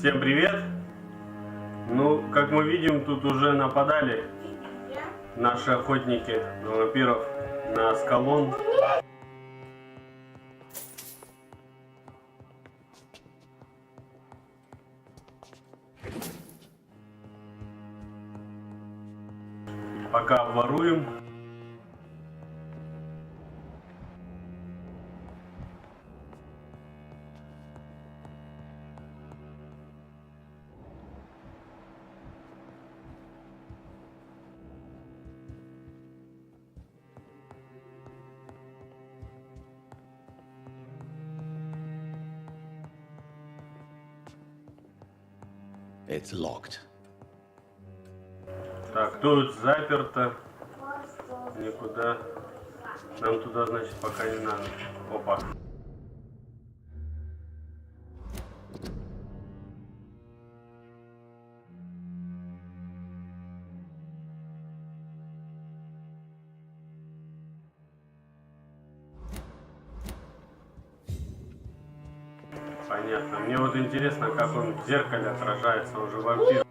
Всем привет! Ну, как мы видим, тут уже нападали наши охотники на вампиров на Аскалон. Пока воруем. It's locked. Так, тут заперто. Никуда. Нам туда, значит, пока не надо. Опа. Понятно. Мне вот интересно, как он в зеркале отражается, уже вампир.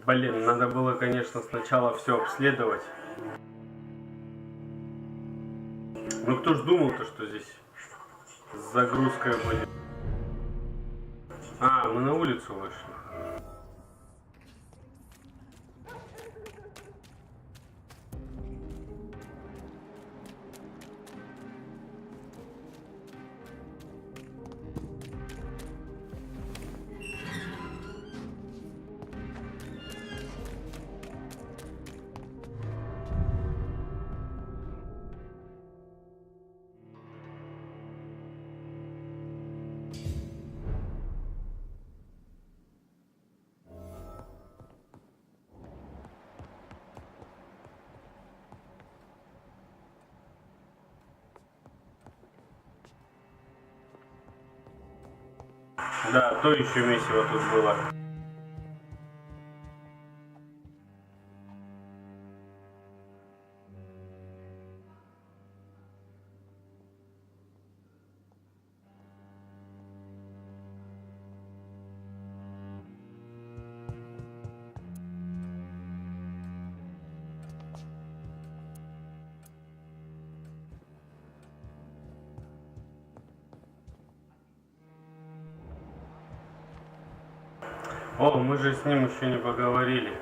Блин, надо было, конечно, сначала все обследовать. Ну кто ж думал-то, что здесь с загрузкой будет. А, мы на улицу вышли. Да, то еще месиво тут было. О, мы же с ним еще не поговорили.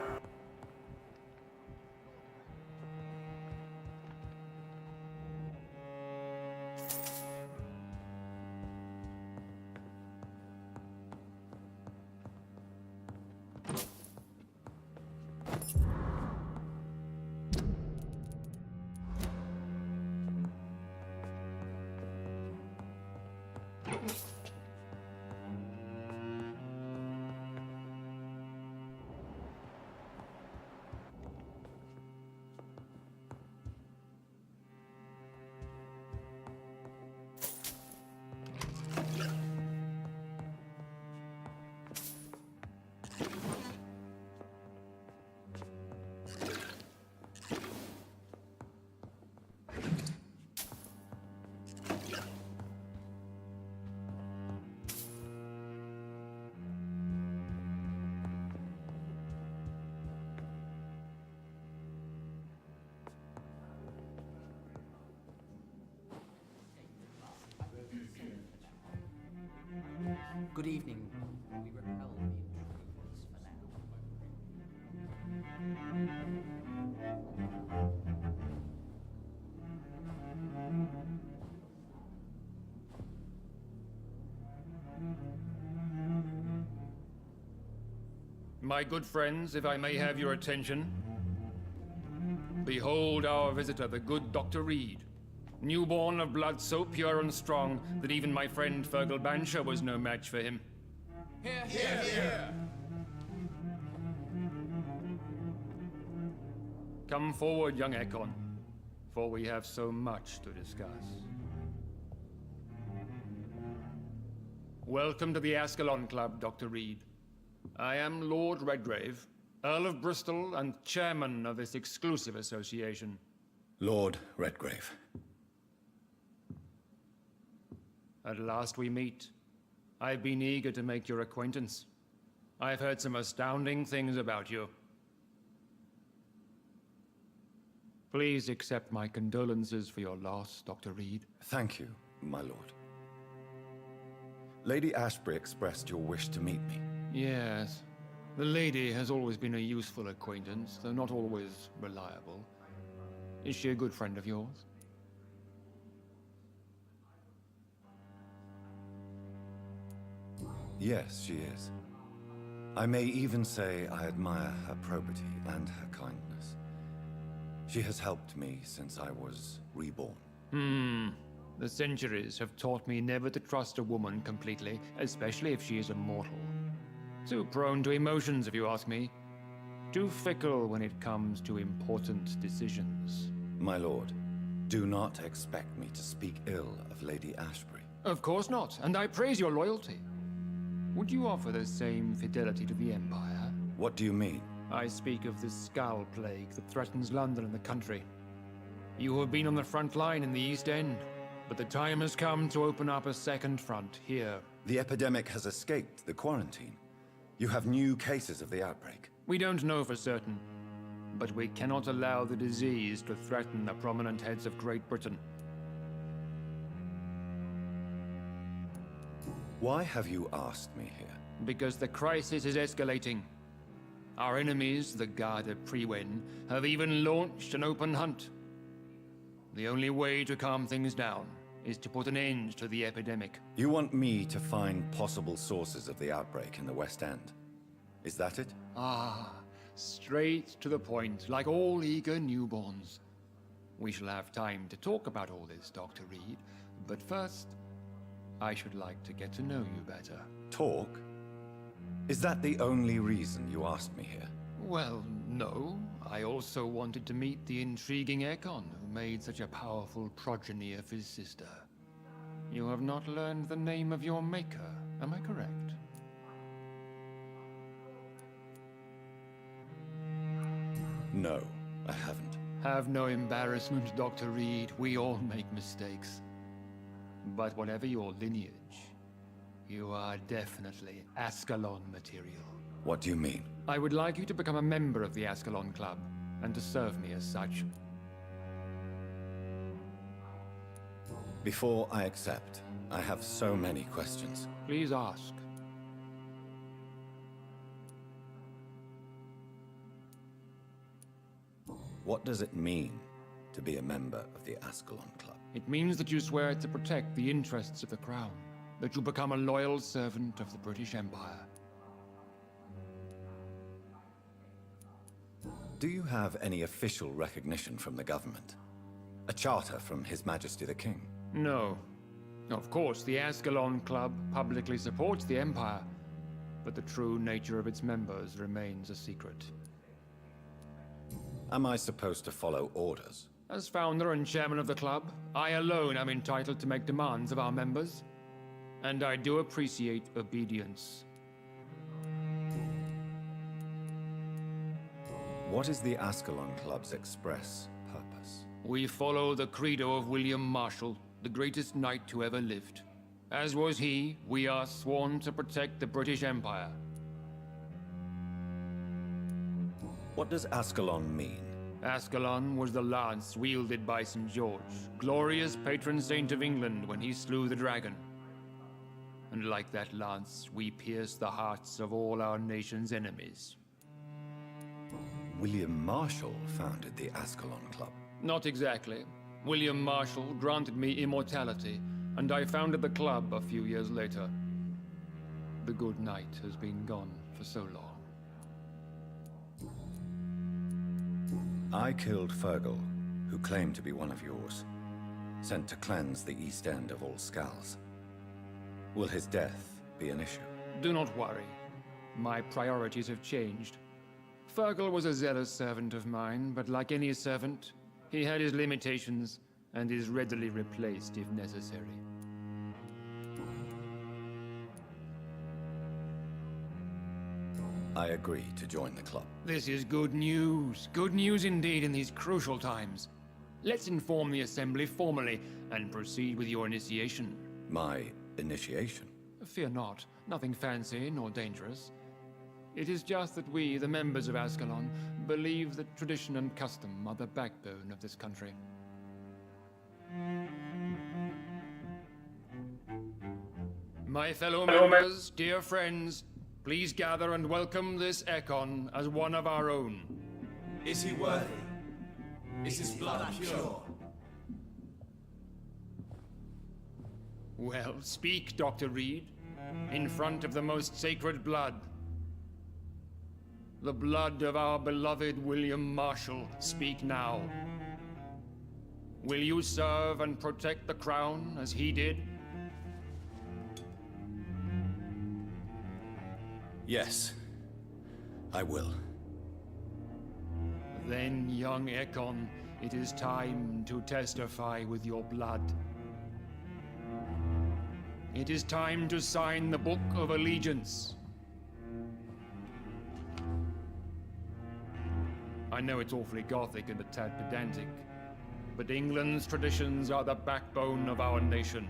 Good evening. We repel the intruders for now. My good friends, if I may have your attention, behold our visitor, the good Dr. Reed. Newborn of blood so pure and strong that even my friend Fergal Bansher was no match for him. Here, here, here. Come forward, young Ekon, for we have so much to discuss. Welcome to the Askalon Club, Dr. Reed. I am Lord Redgrave, Earl of Bristol and chairman of this exclusive association. Lord Redgrave. At last we meet. I've been eager to make your acquaintance. I've heard some astounding things about you. Please accept my condolences for your loss, Dr. Reed. Thank you, my lord. Lady Ashbury expressed your wish to meet me. Yes. The lady has always been a useful acquaintance, though not always reliable. Is she a good friend of yours? Yes, she is. I may even say I admire her probity and her kindness. She has helped me since I was reborn. The centuries have taught me never to trust a woman completely, especially if she is immortal. Too prone to emotions, if you ask me. Too fickle when it comes to important decisions. My lord, do not expect me to speak ill of Lady Ashbury. Of course not, and I praise your loyalty. Would you offer the same fidelity to the Empire? What do you mean? I speak of the Skull Plague that threatens London and the country. You have been on the front line in the East End, but the time has come to open up a second front here. The epidemic has escaped the quarantine. You have new cases of the outbreak. We don't know for certain, but we cannot allow the disease to threaten the prominent heads of Great Britain. Why have you asked me here? Because the crisis is escalating. Our enemies, the Garda Priwen, have even launched an open hunt. The only way to calm things down is to put an end to the epidemic. You want me to find possible sources of the outbreak in the West End? Is that it? Ah, straight to the point, like all eager newborns. We shall have time to talk about all this, Dr. Reed, but first, I should like to get to know you better. Talk? Is that the only reason you asked me here? Well, no. I also wanted to meet the intriguing Ekon, who made such a powerful progeny of his sister. You have not learned the name of your maker, am I correct? No, I haven't. Have no embarrassment, Dr. Reed. We all make mistakes. But whatever your lineage, you are definitely Askalon material. What do you mean? I would like you to become a member of the Askalon Club, and to serve me as such. Before I accept, I have so many questions. Please ask. What does it mean to be a member of the Askalon Club? It means that you swear to protect the interests of the Crown, that you become a loyal servant of the British Empire. Do you have any official recognition from the government? A charter from His Majesty the King? No. Of course, the Askalon Club publicly supports the Empire, but the true nature of its members remains a secret. Am I supposed to follow orders? As founder and chairman of the club, I alone am entitled to make demands of our members, and I do appreciate obedience. What is the Askalon Club's express purpose? We follow the credo of William Marshall, the greatest knight who ever lived. As was he, we are sworn to protect the British Empire. What does Askalon mean? Askalon was the lance wielded by St. George, glorious patron saint of England when he slew the dragon. And like that lance, we pierce the hearts of all our nation's enemies. William Marshall founded the Askalon Club. Not exactly. William Marshall granted me immortality, and I founded the club a few years later. The good knight has been gone for so long. I killed Fergal, who claimed to be one of yours, sent to cleanse the East End of all skulls. Will his death be an issue? Do not worry. My priorities have changed. Fergal was a zealous servant of mine, but like any servant, he had his limitations and is readily replaced if necessary. I agree to join the club. This is good news. Good news indeed in these crucial times. Let's inform the Assembly formally and proceed with your initiation. My initiation? Fear not. Nothing fancy nor dangerous. It is just that we, the members of Askalon, believe that tradition and custom are the backbone of this country. My fellow members, dear friends, please gather and welcome this Ekon as one of our own. Is he worthy? Is his blood pure? Well, speak, Dr. Reed, in front of the most sacred blood. The blood of our beloved William Marshall. Speak now. Will you serve and protect the crown as he did? Yes, I will. Then, young Ekon, it is time to testify with your blood. It is time to sign the Book of Allegiance. I know it's awfully gothic and a tad pedantic, but England's traditions are the backbone of our nation.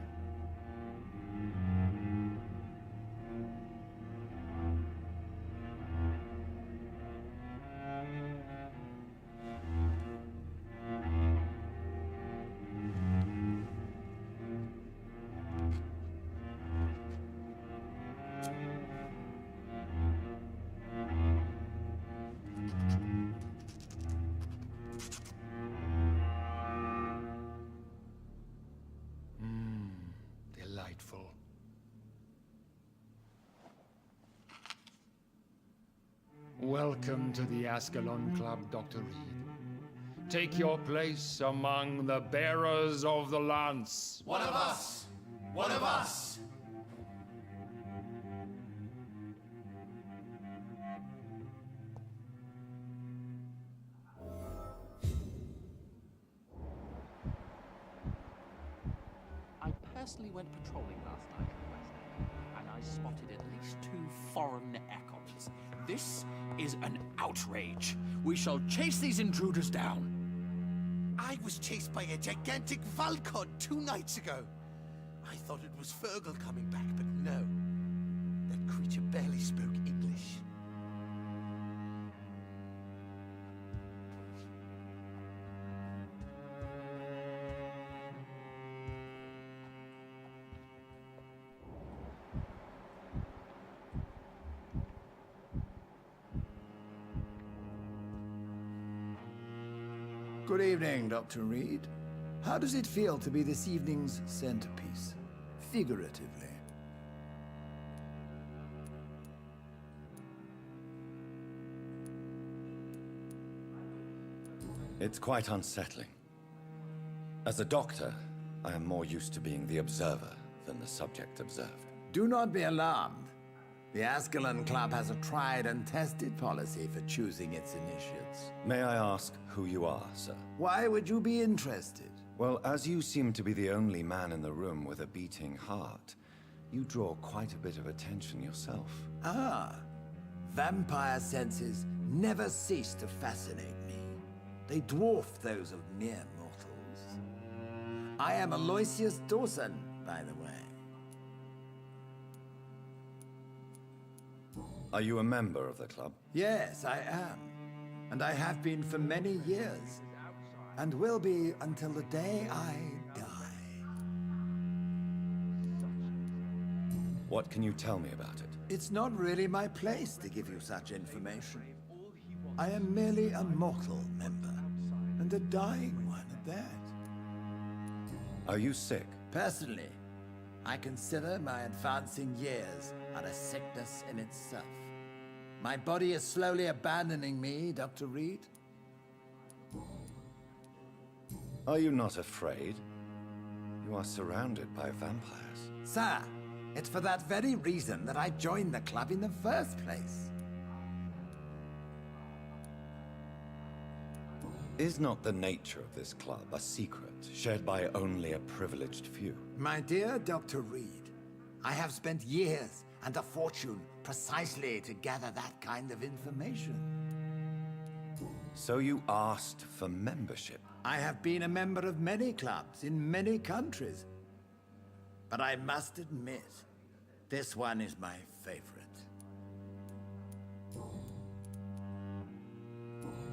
Delightful. Welcome to the Askalon Club, Dr. Reed. Take your place among the bearers of the lance. One of us! One of us! I personally went patrolling last night in the West End, and I spotted at least 2 foreign Ekons. This is an outrage. We shall chase these intruders down. I was chased by a gigantic Valcod 2 nights ago. I thought it was Fergal coming back, but no. That creature barely spoke English. Good evening, Dr. Reed. How does it feel to be this evening's centerpiece, figuratively? It's quite unsettling. As a doctor, I am more used to being the observer than the subject observed. Do not be alarmed. The Askalon Club has a tried and tested policy for choosing its initiates. May I ask who you are, sir? Why would you be interested? Well, as you seem to be the only man in the room with a beating heart, you draw quite a bit of attention yourself. Ah, vampire senses never cease to fascinate me. They dwarf those of mere mortals. I am Aloysius Dawson, by the way. Are you a member of the club? Yes, I am. And I have been for many years. And will be until the day I die. What can you tell me about it? It's not really my place to give you such information. I am merely a mortal member, and a dying one at that. Are you sick? Personally, I consider my advancing years are a sickness in itself. My body is slowly abandoning me, Dr. Reed. Are you not afraid? You are surrounded by vampires. Sir, it's for that very reason that I joined the club in the first place. Is not the nature of this club a secret shared by only a privileged few? My dear Dr. Reed, I have spent years and a fortune precisely to gather that kind of information. So you asked for membership? I have been a member of many clubs in many countries. But I must admit, this one is my favorite.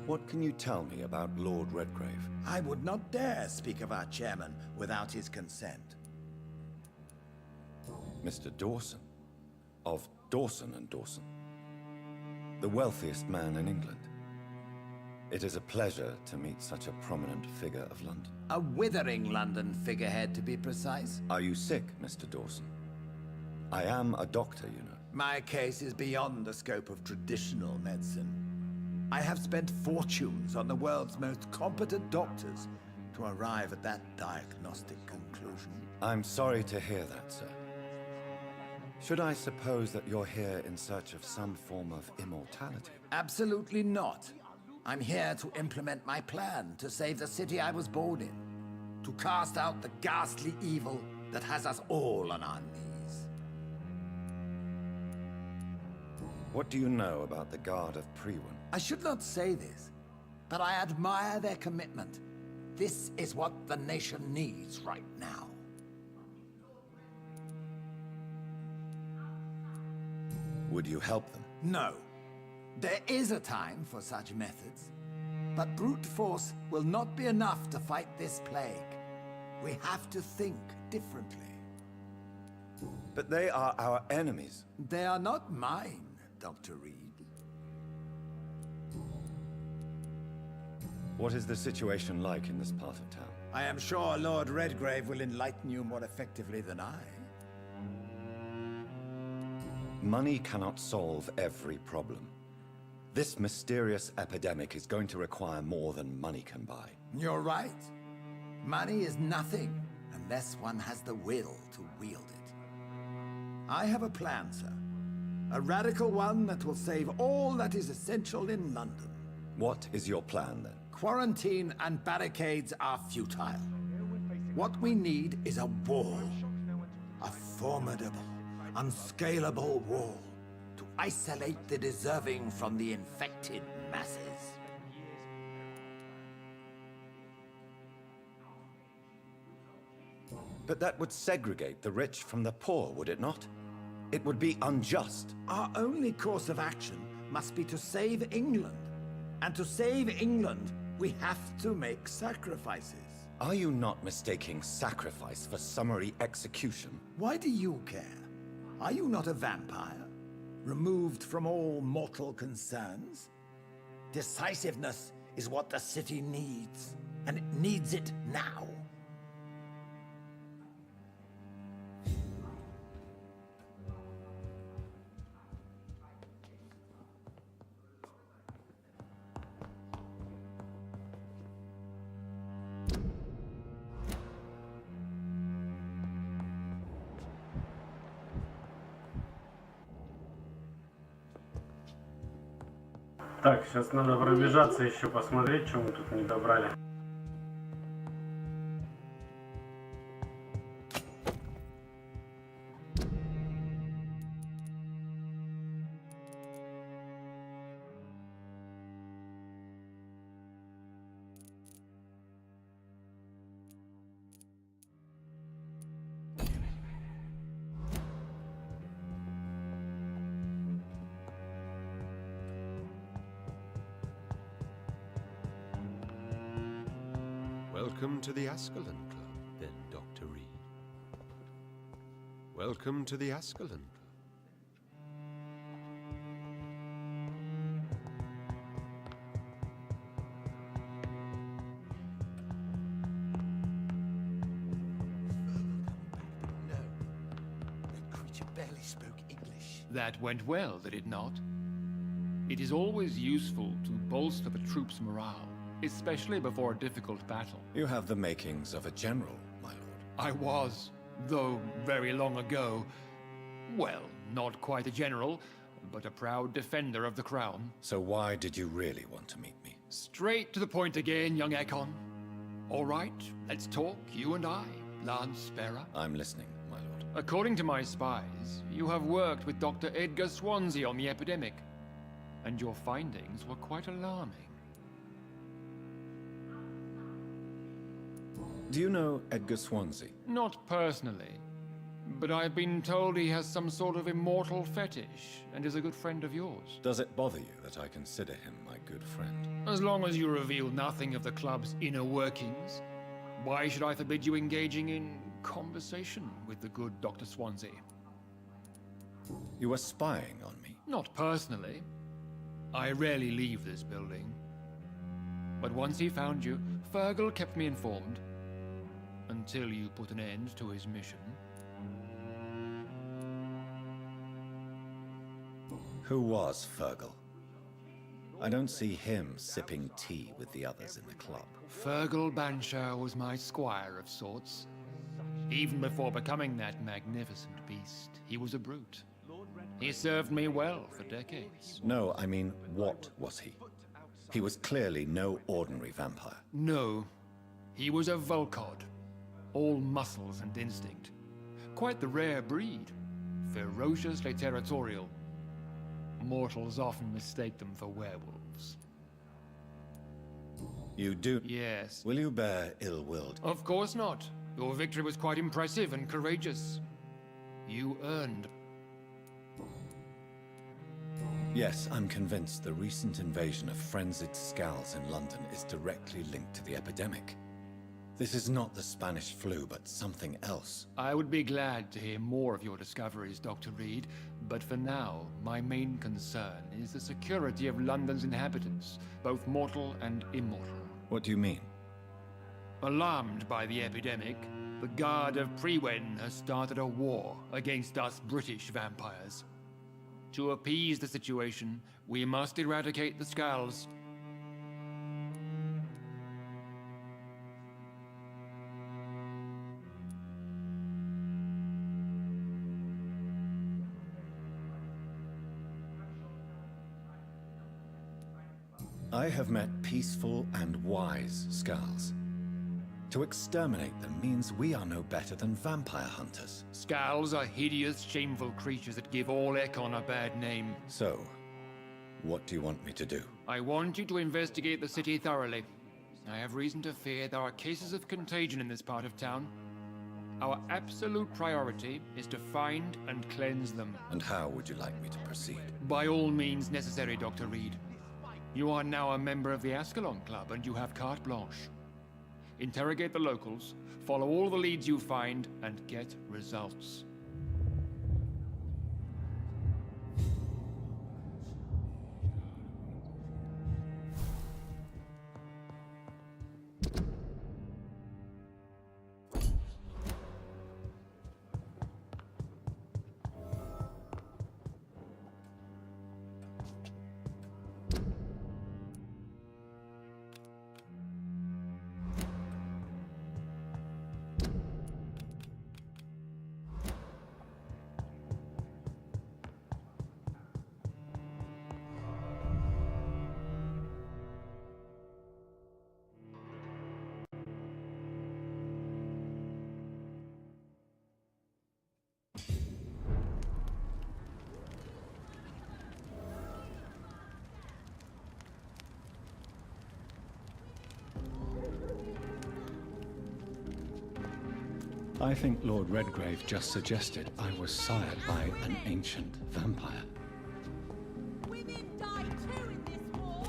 What can you tell me about Lord Redgrave? I would not dare speak of our chairman without his consent. Mr. Dawson, of Dawson and Dawson, the wealthiest man in England. It is a pleasure to meet such a prominent figure of London. A withering London figurehead, to be precise. Are you sick, Mr. Dawson? I am a doctor, you know. My case is beyond the scope of traditional medicine. I have spent fortunes on the world's most competent doctors to arrive at that diagnostic conclusion. I'm sorry to hear that, sir. Should I suppose that you're here in search of some form of immortality? Absolutely not. I'm here to implement my plan to save the city I was born in. To cast out the ghastly evil that has us all on our knees. What do you know about the Guard of Prewin? I should not say this, but I admire their commitment. This is what the nation needs right now. Would you help them? No. There is a time for such methods. But brute force will not be enough to fight this plague. We have to think differently. But they are our enemies. They are not mine, Dr. Reed. What is the situation like in this part of town? I am sure Lord Redgrave will enlighten you more effectively than I. Money cannot solve every problem. This mysterious epidemic is going to require more than money can buy. You're right. Money is nothing unless one has the will to wield it. I have a plan, sir. A radical one that will save all that is essential in London. What is your plan, then? Quarantine and barricades are futile. What we need is a wall. A formidable, unscalable wall to isolate the deserving from the infected masses. But that would segregate the rich from the poor, would it not? It would be unjust. Our only course of action must be to save England. And to save England, we have to make sacrifices. Are you not mistaking sacrifice for summary execution? Why do you care? Are you not a vampire? Removed from all mortal concerns? Decisiveness is what the city needs, and it needs it now. Так, сейчас надо пробежаться еще посмотреть, что мы тут не добрали. Welcome to the Askalon Club, then, Dr. Reed. Welcome to the Askalon Club. No. That creature barely spoke English. That went well, did it not? It is always useful to bolster the troops' morale, especially before a difficult battle. You have the makings of a general, my lord. I was, though very long ago. Well, not quite a general, but a proud defender of the crown. So why did you really want to meet me? Straight to the point again, young Ekon. All right, let's talk, you and I, Lance Sparrow. I'm listening, my lord. According to my spies, you have worked with Dr. Edgar Swansea on the epidemic, and your findings were quite alarming. Do you know Edgar Swansea? Not personally, but I've been told he has some sort of immortal fetish and is a good friend of yours. Does it bother you that I consider him my good friend? As long as you reveal nothing of the club's inner workings, why should I forbid you engaging in conversation with the good Dr. Swansea? You are spying on me? Not personally. I rarely leave this building. But once he found you, Fergal kept me informed. Until you put an end to his mission. Who was Fergal? I don't see him sipping tea with the others in the club. Fergal Banshaw was my squire of sorts. Even before becoming that magnificent beast, he was a brute. He served me well for decades. No, I mean, what was he? He was clearly no ordinary vampire. No, he was a Volcod. All muscles and instinct. Quite the rare breed. Ferociously territorial. Mortals often mistake them for werewolves. You do? Yes. Will you bear ill will? Of course not. Your victory was quite impressive and courageous. You earned. Yes, I'm convinced the recent invasion of frenzied Scals in London is directly linked to the epidemic. This is not the Spanish flu, but something else. I would be glad to hear more of your discoveries, Dr. Reed, but for now, my main concern is the security of London's inhabitants, both mortal and immortal. What do you mean? Alarmed by the epidemic, the Guard of Prewen has started a war against us British vampires. To appease the situation, we must eradicate the Scals. I have met peaceful and wise Scals. To exterminate them means we are no better than vampire hunters. Scals are hideous, shameful creatures that give all Ekon a bad name. So, what do you want me to do? I want you to investigate the city thoroughly. I have reason to fear there are cases of contagion in this part of town. Our absolute priority is to find and cleanse them. And how would you like me to proceed? By all means necessary, Dr. Reed. You are now a member of the Askalon Club and you have carte blanche. Interrogate the locals, follow all the leads you find, and get results. I think Lord Redgrave just suggested I was sired by an ancient vampire. Women die too in this war.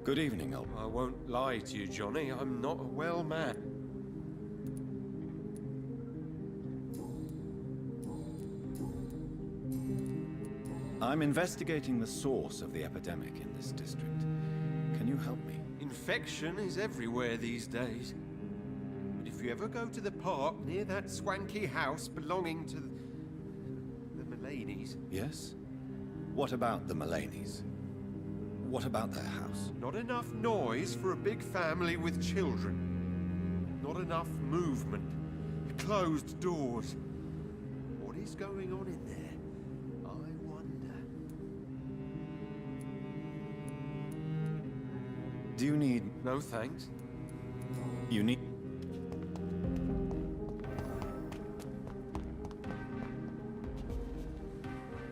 Good evening, old. I won't lie to you, Johnny. I'm not a well man. I'm investigating the source of the epidemic in this district. Can you help me? Infection is everywhere these days. But if you ever go to the park near that swanky house belonging to the Mullaneys... Yes? What about the Mullaneys? What about their house? Not enough noise for a big family with children. Not enough movement. Closed doors. What is going on in there? I wonder. Do you need... No thanks. You need...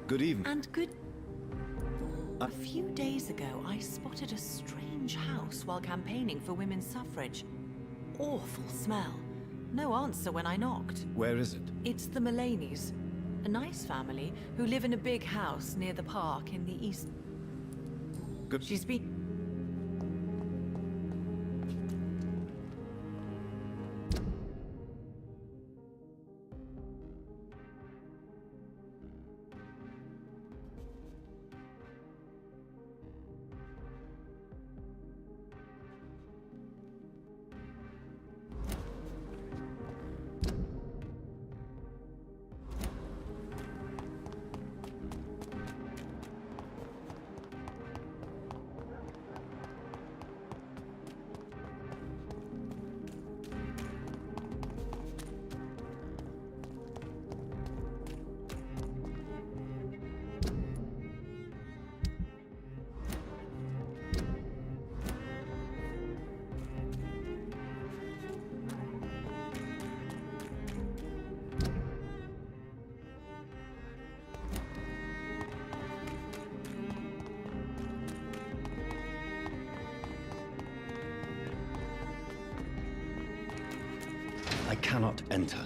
Good evening. And good... A few days ago, I spotted a strange house while campaigning for women's suffrage. Awful smell. No answer when I knocked. Where is it? It's the Mullaneys, a nice family who live in a big house near the park in the east. Good. She's been... I cannot enter.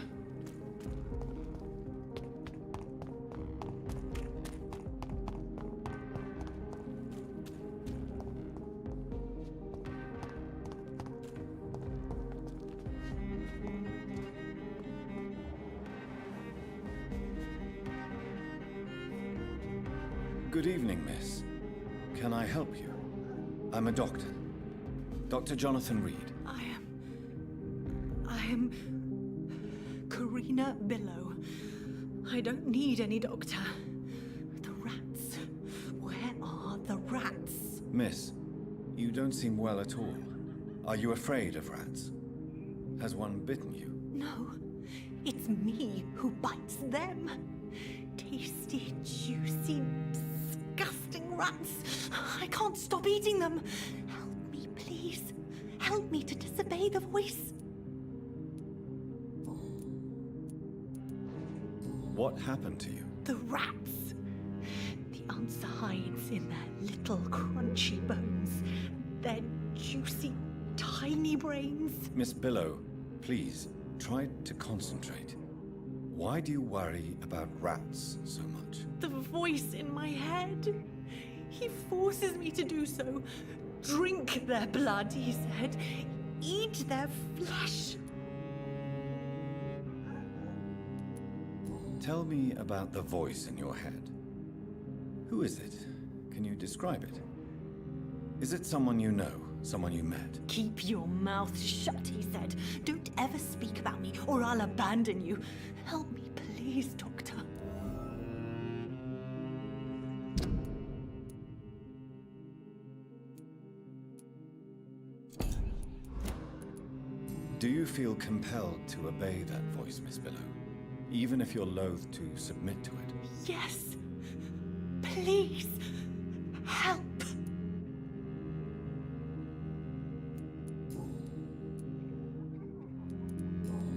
Good evening, miss. Can I help you? I'm a doctor. Dr. Jonathan Reed. I am... Karina Billow. I don't need any doctor. The rats. Where are the rats? Miss, you don't seem well at all. Are you afraid of rats? Has one bitten you? No, it's me who bites them. Tasty, juicy, disgusting rats. I can't stop eating them. Help me, please. Help me to disobey the voice. What happened to you? The rats. The answer hides in their little crunchy bones. Their juicy, tiny brains. Miss Billow, please, try to concentrate. Why do you worry about rats so much? The voice in my head. He forces me to do so. Drink their blood, he said. Eat their flesh. Tell me about the voice in your head. Who is it? Can you describe it? Is it someone you know, someone you met? Keep your mouth shut, he said. Don't ever speak about me, or I'll abandon you. Help me, please, Doctor. Do you feel compelled to obey that voice, Miss Billow? Even if you're loath to submit to it? Yes. Please. Help.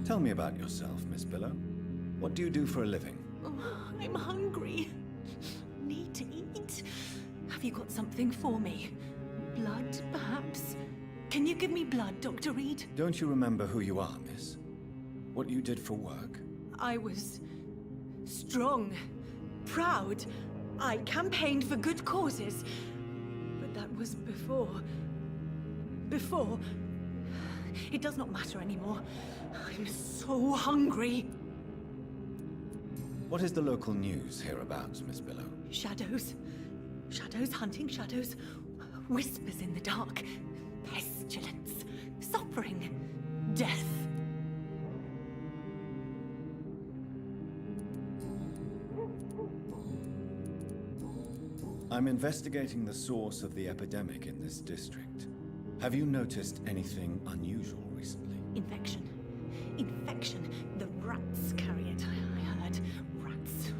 Tell me about yourself, Miss Billow. What do you do for a living? Oh, I'm hungry. Need to eat. Have you got something for me? Blood, perhaps? Can you give me blood, Dr. Reed? Don't you remember who you are, miss? What you did for work? I was strong, proud. I campaigned for good causes. But that was before. It does not matter anymore. I'm so hungry. What is the local news hereabouts, Miss Billow? Shadows. Shadows hunting shadows. Whispers in the dark. Pestilence. Suffering. Death. I'm investigating the source of the epidemic in this district. Have you noticed anything unusual recently? Infection. Infection. The rats carry it, I heard. Rats.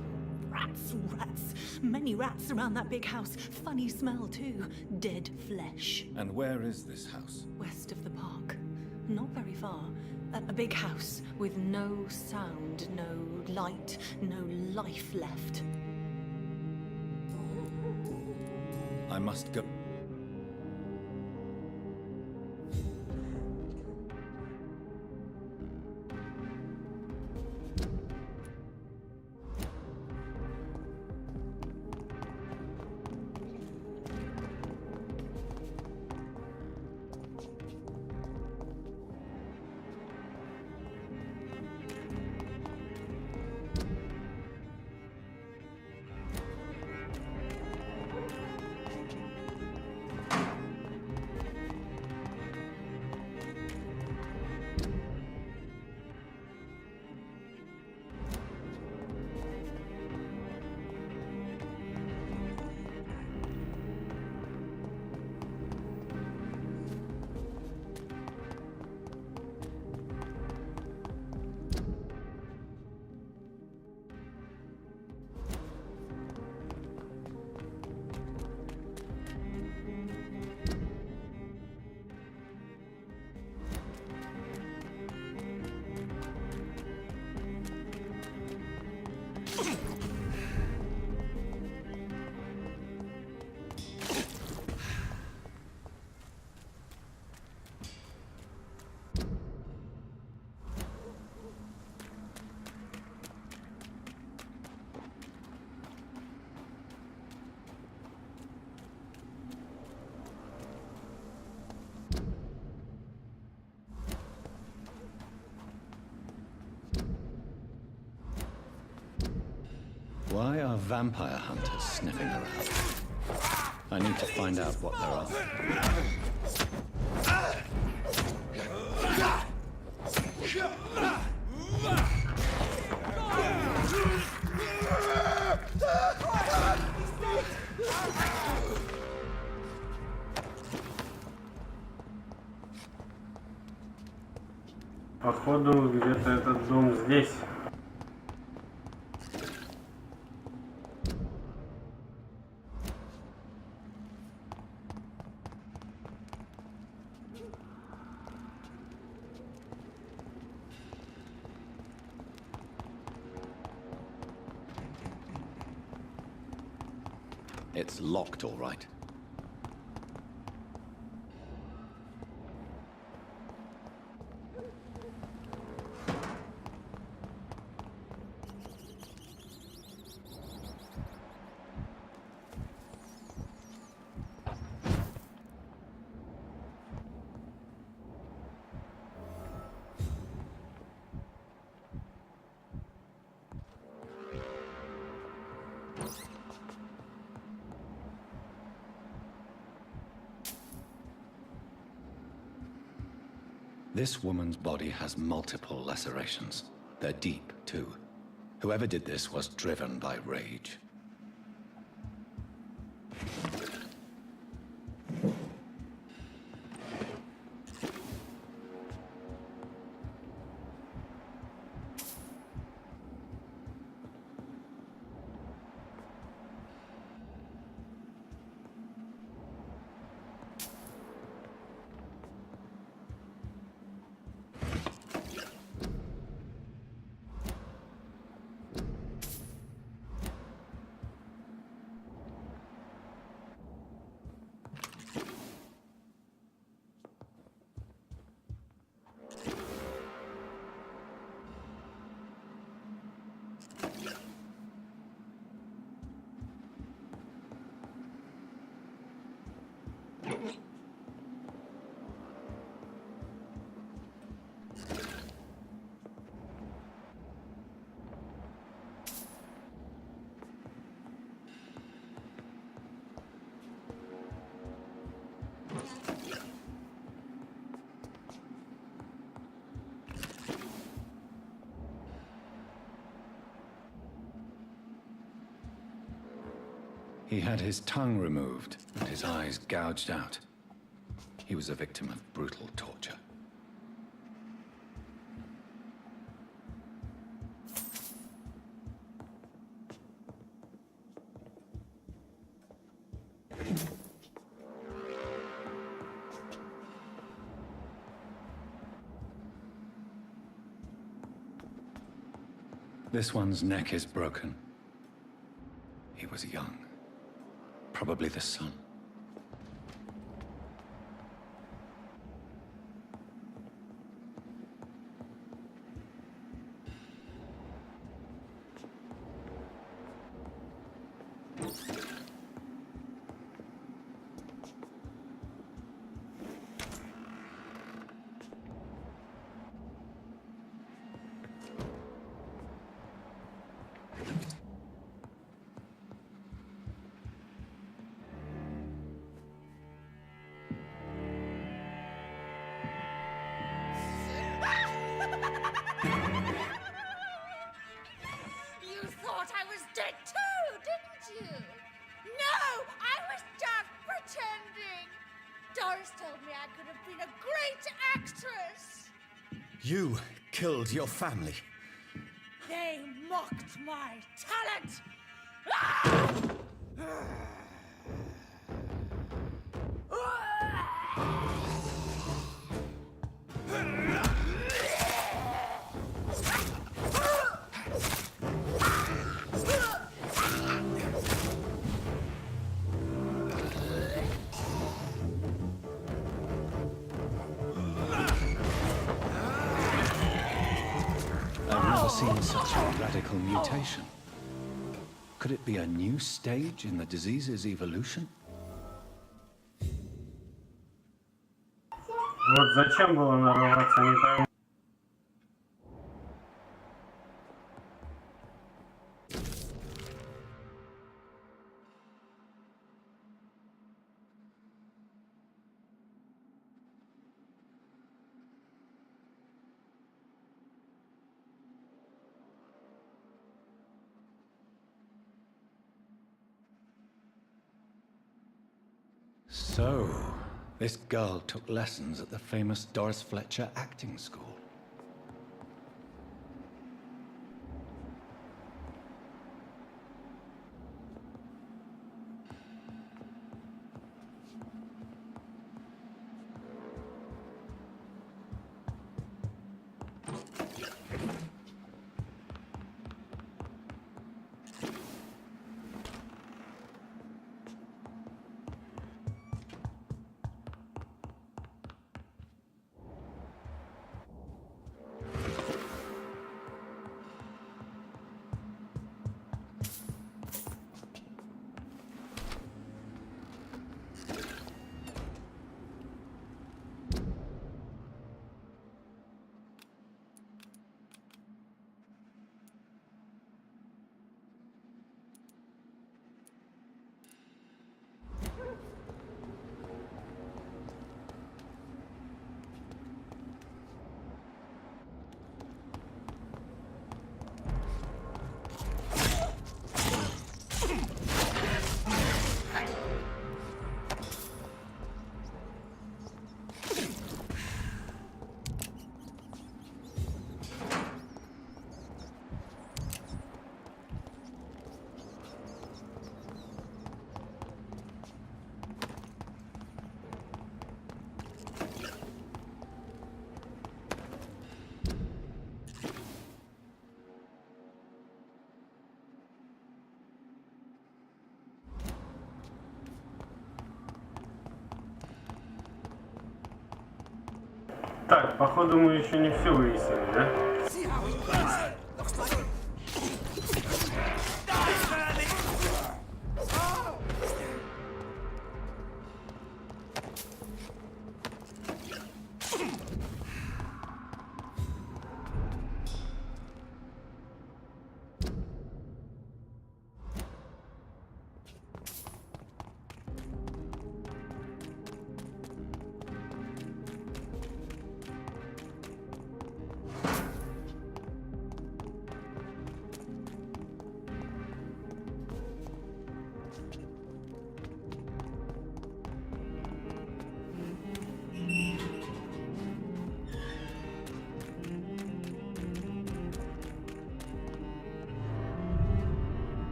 Rats. Rats. Many rats around that big house. Funny smell, too. Dead flesh. And where is this house? West of the park. Not very far. A big house with no sound, no light, no life left. must go. Why are vampire hunters sniffing around? I need to find out what they're Походу, где-то этот дом здесь. It's locked, all right. This woman's body has multiple lacerations. They're deep, too. Whoever did this was driven by rage. He had his tongue removed and his eyes gouged out. He was a victim of brutal torture. This one's neck is broken. He was young. Probably the son. too. No, I was just pretending. Doris told me I could have been a great actress. You killed your family. They mocked my talent. Ah! I've never seen such a radical mutation. Could it be a new stage in the disease's evolution? Вот зачем было нарываться, не пойму. So, this girl took lessons at the famous Doris Fletcher acting school. Так, походу мы еще не все выяснили, да?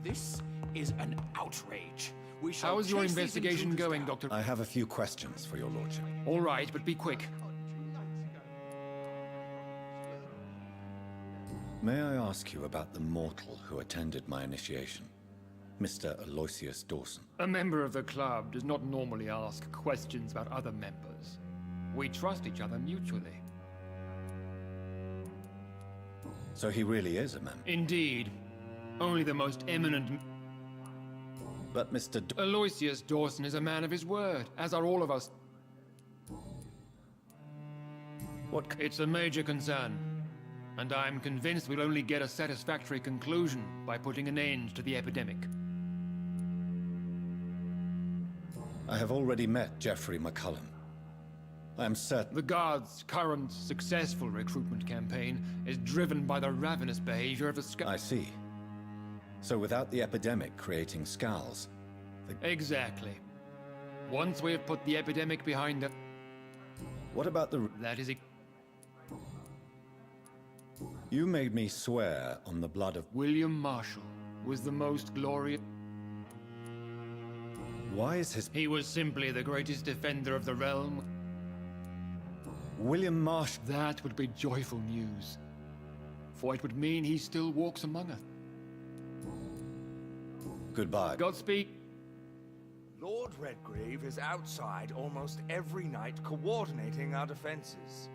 This is an outrage. We shall How is your chase these investigation intruders going, down. Dr. I have a few questions for your lordship. All right, but be quick. May I ask you about the mortal who attended my initiation? Mr. Aloysius Dawson. A member of the club does not normally ask questions about other members. We trust each other mutually. So he really is a member? Indeed. Only the most eminent... But Mr. Aloysius Dawson is a man of his word, as are all of us. What? It's a major concern. And I'm convinced we'll only get a satisfactory conclusion by putting an end to the epidemic. I have already met Jeffrey McCullum. I am certain... The Guard's current successful recruitment campaign is driven by the ravenous behavior of the I see. So without the epidemic creating scowls... Exactly. Once we have put the epidemic behind us... What about the... That is... You made me swear on the blood of... William Marshall was the most glorious... Why is his... He was simply the greatest defender of the realm. William Marshall... That would be joyful news. For it would mean he still walks among us. Goodbye. Godspeed. Lord Redgrave is outside almost every night coordinating our defenses.